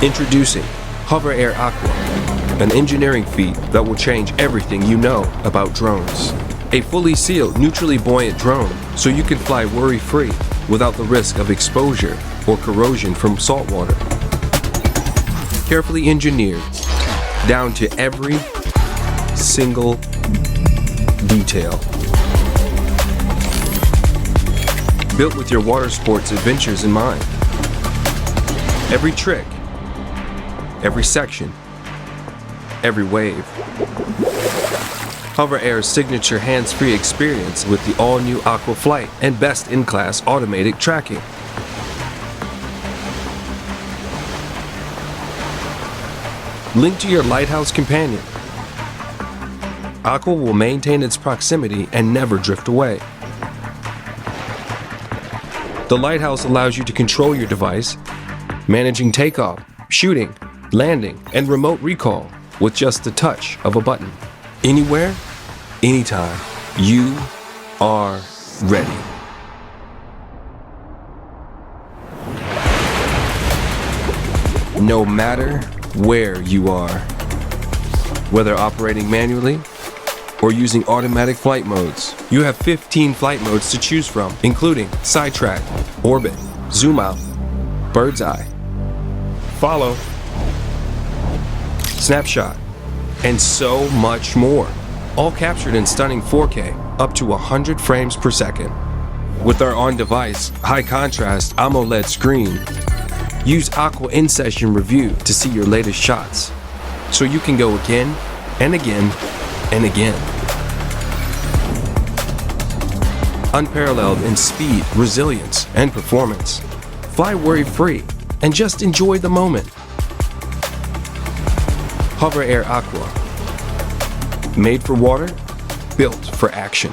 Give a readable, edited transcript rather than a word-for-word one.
Introducing Hoover Air Aqua, an engineering feat that will change everything you know about drones. A fully sealed, neutrally buoyant drone so you can fly worry-free without the risk of exposure or corrosion from salt water. Carefully engineered, down to every single detail. Built with your water sports adventures in mind. Every trick, every section, every wave. Hoover Air's signature hands-free experience with the all-new Aqua Flight and best-in-class automated tracking. Linked to your lighthouse companion, Aqua will maintain its proximity and never drift away. The lighthouse allows you to control your device, managing takeoff, shooting, landing, and remote recall with just the touch of a button. Anywhere, anytime, you are ready. No matter where you are, whether operating manually or using automatic flight modes, you have 15 flight modes to choose from, including sidetrack, orbit, zoom out, bird's eye, follow, snapshot, and so much more, all captured in stunning 4K, up to 100 frames per second. With our on-device, high-contrast AMOLED screen, use Aqua In-Session Review to see your latest shots, so you can go again and again and again. Unparalleled in speed, resilience, and performance. Fly worry-free and just enjoy the moment. Hoover Air Aqua. Made for water, built for action.